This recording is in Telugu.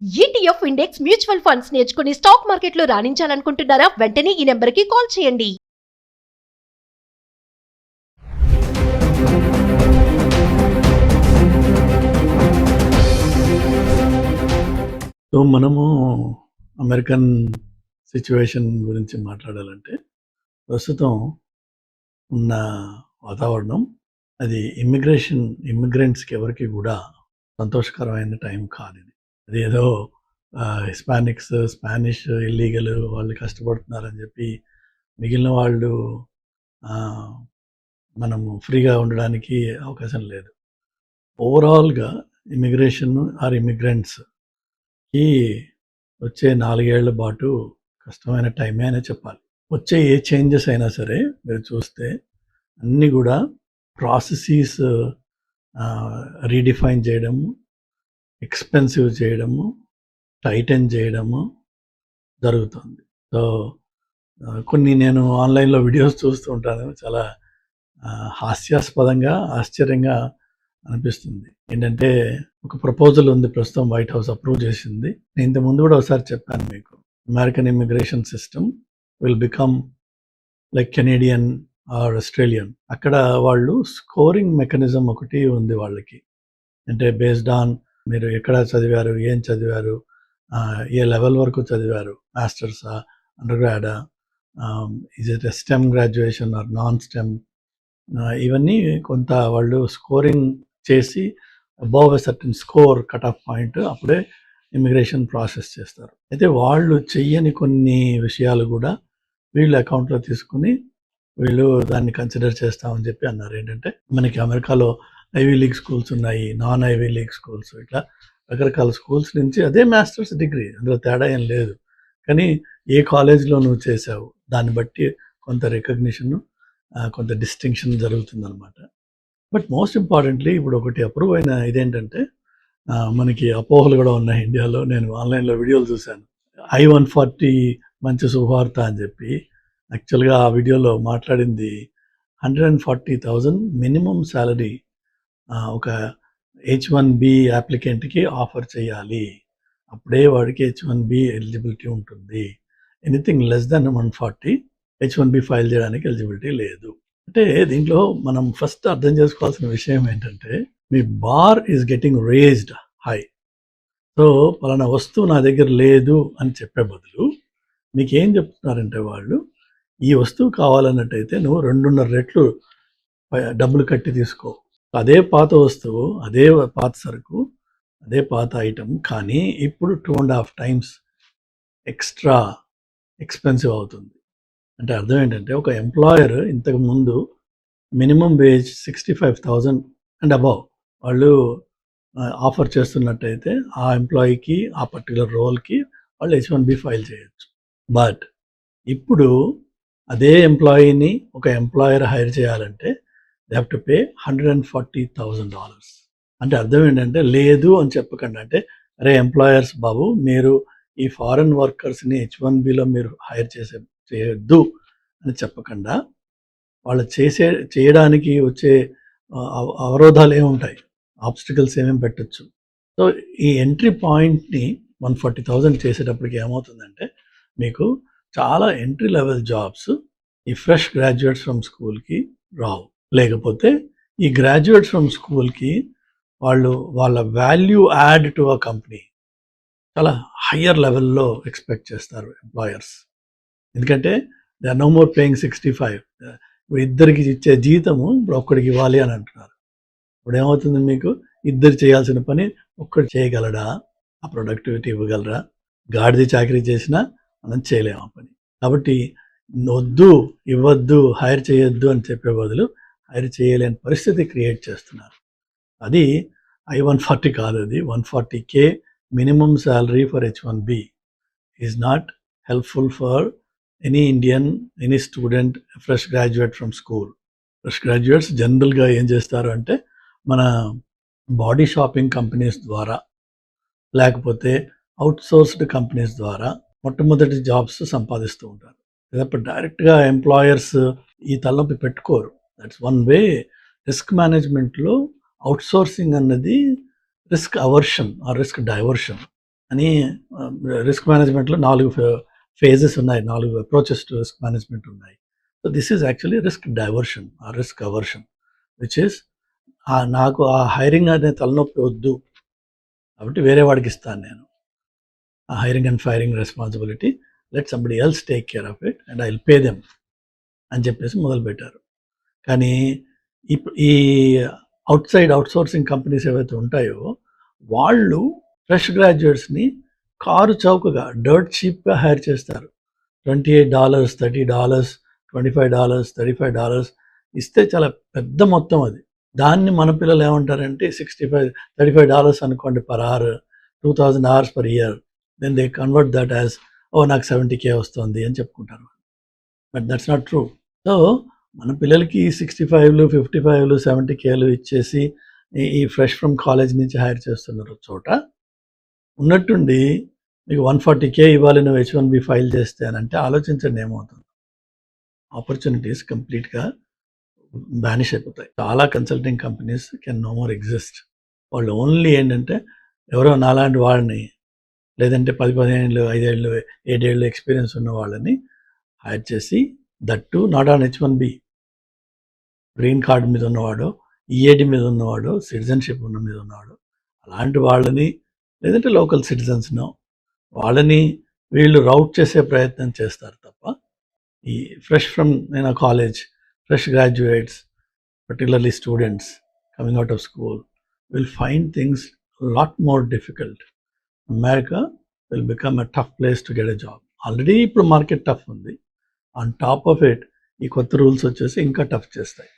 ఈటీఎఫ్ ఇండెక్స్ మ్యూచువల్ ఫండ్స్ నేర్చుకుని స్టాక్ మార్కెట్లో రాణించాలనుకుంటున్నారా? వెంటనే ఈ నెంబర్కి కాల్ చేయండి. సో మనము అమెరికన్ సిచ్యువేషన్ గురించి మాట్లాడాలంటే ప్రస్తుతం ఉన్న వాతావరణం అది ఇమ్మిగ్రెంట్స్కి ఎవరికి కూడా సంతోషకరమైన టైం కాదు. అది ఏదో హిస్పానిక్స్, స్పానిష్ ఇల్లీగల్ వాళ్ళు కష్టపడుతున్నారని చెప్పి మిగిలిన వాళ్ళు మనము ఫ్రీగా ఉండడానికి అవకాశం లేదు. ఓవరాల్గా ఇమిగ్రేషన్ ఆర్ ఇమిగ్రెంట్స్కి వచ్చే 4 ఏళ్ల పాటు కష్టమైన టైమే అనే చెప్పాలి. వచ్చే ఏ చేంజెస్ అయినా సరే మీరు చూస్తే అన్నీ కూడా ప్రాసెసెస్ రీడిఫైన్ చేయడము, ఎక్స్పెన్సివ్ చేయడము, టైటన్ చేయడము జరుగుతుంది. సో కొన్ని నేను ఆన్లైన్లో వీడియోస్ చూస్తూ ఉంటాను. చాలా హాస్యాస్పదంగా, ఆశ్చర్యంగా అనిపిస్తుంది. ఏంటంటే ఒక ప్రపోజల్ ఉంది, ప్రస్తుతం వైట్ హౌస్ అప్రూవ్ చేసింది. నేను ఇంతకుముందు కూడా ఒకసారి చెప్పాను మీకు. American immigration system will become like Canadian or Australian. అక్కడ వాళ్ళు స్కోరింగ్ మెకానిజం ఒకటి ఉంది వాళ్ళకి. అంటే బేస్డ్ ఆన్ మీరు ఎక్కడ చదివారు, ఏం చదివారు, ఏ లెవెల్ వరకు చదివారు, మాస్టర్సా, అండర్ గ్రాడా, is it STEM graduation or non STEM, ఇవన్నీ కొంత వాళ్ళు స్కోరింగ్ చేసి above a certain score cut off point అప్పుడే ఇమిగ్రేషన్ ప్రాసెస్ చేస్తారు. అయితే వాళ్ళు చెయ్యని కొన్ని విషయాలు కూడా వీళ్ళు అకౌంట్లో తీసుకుని వీళ్ళు దాన్ని కన్సిడర్ చేస్తామని చెప్పి అన్నారు. ఏంటంటే మనకి అమెరికాలో ఐవీ లీగ్ స్కూల్స్ ఉన్నాయి, నాన్ ఐవీ లీగ్ స్కూల్స్, ఇట్లా రకరకాల స్కూల్స్ నుంచి అదే మాస్టర్స్ డిగ్రీ, అందులో తేడా ఏం లేదు. కానీ ఏ కాలేజ్లో నువ్వు చేసావు దాన్ని బట్టి కొంత రికగ్నిషన్, కొంత డిస్టింక్షన్ జరుగుతుంది అనమాట. బట్ మోస్ట్ ఇంపార్టెంట్లీ ఇప్పుడు ఒకటి అప్రూవ్ అయిన ఇదేంటంటే మనకి అపోహలు కూడా ఉన్నాయి ఇండియాలో. నేను ఆన్లైన్లో వీడియోలు చూశాను. I-140 మంచి శుభవార్త అని చెప్పి. యాక్చువల్గా ఆ వీడియోలో మాట్లాడింది 140,000 మినిమం శాలరీ ఒక H-1B అప్లికెంట్కి ఆఫర్ చేయాలి, అప్పుడే వాడికి H-1B ఎలిజిబిలిటీ ఉంటుంది. Anything less than 140 H-1B file చేయడానికి ఎలిజిబిలిటీ లేదు. అంటే దీంట్లో మనం ఫస్ట్ అర్థం చేసుకోవాల్సిన విషయం ఏంటంటే మీ bar is getting raised high. So పలానా వస్తువు నా దగ్గర లేదు అని చెప్పే బదులు మీకు ఏం చెప్తున్నారంటే వాళ్ళు, ఈ వస్తువు కావాలన్నట్టయితే నువ్వు 2.5 రెట్లు డబ్బులు కట్టి తీసుకో. అదే పాత వస్తువు, అదే పాత సరుకు, అదే పాత ఐటమ్, కానీ ఇప్పుడు 2.5 times ఎక్స్ట్రా ఎక్స్పెన్సివ్ అవుతుంది. అంటే అర్థం ఏంటంటే ఒక ఎంప్లాయర్ ఇంతకు ముందు మినిమం వేజ్ 65,000 అండ్ అబవ్ వాళ్ళు ఆఫర్ చేస్తున్నట్టయితే ఆ ఎంప్లాయీకి ఆ పర్టికులర్ రోల్కి వాళ్ళు H-1B ఫైల్ చేయొచ్చు. బట్ ఇప్పుడు అదే ఎంప్లాయీని ఒక ఎంప్లాయర్ హైర్ చేయాలంటే దే హ్యావ్ టు పే $140,000. అంటే అర్థం ఏంటంటే లేదు అని చెప్పకండి. అంటే అరే ఎంప్లాయర్స్ బాబు, మీరు ఈ ఫారెన్ వర్కర్స్ని H-1Bలో మీరు హైర్ చేయొద్దు అని చెప్పకుండా వాళ్ళు చేయడానికి వచ్చే అవరోధాలు ఏముంటాయి, ఆబ్స్టికల్స్ ఏమేమి పెట్టచ్చు. సో ఈ ఎంట్రీ పాయింట్ని 140,000 చేసేటప్పటికి ఏమవుతుందంటే మీకు చాలా ఎంట్రీ లెవెల్ జాబ్స్ ఈ ఫ్రెష్ గ్రాడ్యుయేట్స్ ఫ్రమ్ స్కూల్కి రావు. లేకపోతే ఈ గ్రాడ్యుయేట్స్ ఫ్రమ్ స్కూల్కి వాళ్ళ value add to a company చాలా హయ్యర్ లెవెల్లో ఎక్స్పెక్ట్ చేస్తారు ఎంప్లాయర్స్. ఎందుకంటే they are no more paying 65. ఇప్పుడు ఇద్దరికి ఇచ్చే జీతము ఇప్పుడు ఒక్కడికి ఇవ్వాలి అని అంటున్నారు. ఇప్పుడు ఏమవుతుంది, మీకు ఇద్దరు చేయాల్సిన పని ఒక్కడు చేయగలడా, ఆ ప్రొడక్టివిటీ ఇవ్వగలరా? గాడిది చాకరీ చేసినా మనం చేయలేము ఆ పని. కాబట్టి వద్దు, ఇవ్వద్దు, హైర్ చేయొద్దు అని చెప్పే బదులు హైర్ చేయలేని పరిస్థితి క్రియేట్ చేస్తున్నారు. అది I-140 కాదు, అది 140K minimum salary for H-1B is not helpful for any Indian, any student, fresh graduate from school. Fresh graduates జనరల్గా ఏం చేస్తారు అంటే మన బాడీ షాపింగ్ కంపెనీస్ ద్వారా లేకపోతే అవుట్సోర్స్డ్ కంపెనీస్ ద్వారా మొట్టమొదటి జాబ్స్ సంపాదిస్తూ ఉంటారు. లేకపోతే డైరెక్ట్గా ఎంప్లాయర్స్ ఈ తలనొప్పి పెట్టుకోరు. That's one way. రిస్క్ మేనేజ్మెంట్లో అవుట్సోర్సింగ్ అన్నది risk aversion or risk diversion. అని రిస్క్ మేనేజ్మెంట్లో 4 ఫేజెస్ ఉన్నాయి, 4 అప్రోచెస్ టు రిస్క్ మేనేజ్మెంట్ ఉన్నాయి. So this is actually risk diversion ఆ రిస్క్ అవర్షన్ విచ్ ఈస్ నాకు ఆ హైరింగ్ అనే తలనొప్పి వద్దు కాబట్టి వేరే వాడికి ఇస్తాను నేను ఆ hiring and firing responsibility, let somebody else take care of it and I will pay them అని చెప్పేసి మొదలుపెట్టారు. కానీ ఈ అవుట్సోర్సింగ్ కంపెనీస్ ఏవైతే ఉంటాయో వాళ్ళు ఫ్రెష్ గ్రాడ్యుయేట్స్ని కారు చౌకగా డర్ట్ చీప్గా హైర్ చేస్తారు. $28, $30, $25, $35 ఇస్తే చాలా పెద్ద మొత్తం అది. దాన్ని మన పిల్లలు ఏమంటారంటే $35 అనుకోండి per hour, 2000 hours per year, then they convert that as నాకు 70K వస్తుంది అని చెప్పుకుంటారు. But that's not true. So మన పిల్లలకి 65, 55, 70Kలు ఇచ్చేసి ఈ ఫ్రెష్ ఫ్రమ్ కాలేజ్ నుంచి హైర్ చేస్తున్నారు చోట ఉన్నట్టుండి మీకు 140K ఇవ్వాలి నువ్వు H1B ఫైల్ చేస్తే అని అంటే ఆలోచించండి ఏమవుతుంది. ఆపర్చునిటీస్ కంప్లీట్గా బ్యానిష్ అయిపోతాయి. చాలా consulting companies can no more exist. వాళ్ళు ఓన్లీ ఏంటంటే ఎవరో నాలాంటి వాళ్ళని లేదంటే 10-15 ఏళ్ళు 5 ఏళ్ళు 7 ఏళ్ళు ఎక్స్పీరియన్స్ ఉన్న వాళ్ళని హైర్ చేసి that to not on H1B, green card మీద ఉన్నవాడు, ఈఏడి మీద ఉన్నవాడు, సిటిజన్షిప్ మీద ఉన్నవాడు, అలాంటి వాళ్ళని లేదంటే లోకల్ సిటిజన్స్ను వాళ్ళని వీళ్ళు రౌట్ చేసే ప్రయత్నం చేస్తారు తప్ప ఈ fresh from college fresh graduates, particularly students coming out of school, will find things a lot more difficult. America will become a tough place to get a job. Already ఇప్పుడు మార్కెట్ టఫ్ ఉంది. ఆన్ టాప్ ఆఫ్ ఇట్ ఈ కొత్త రూల్స్ వచ్చేసి ఇంకా టఫ్ చేస్తాయి.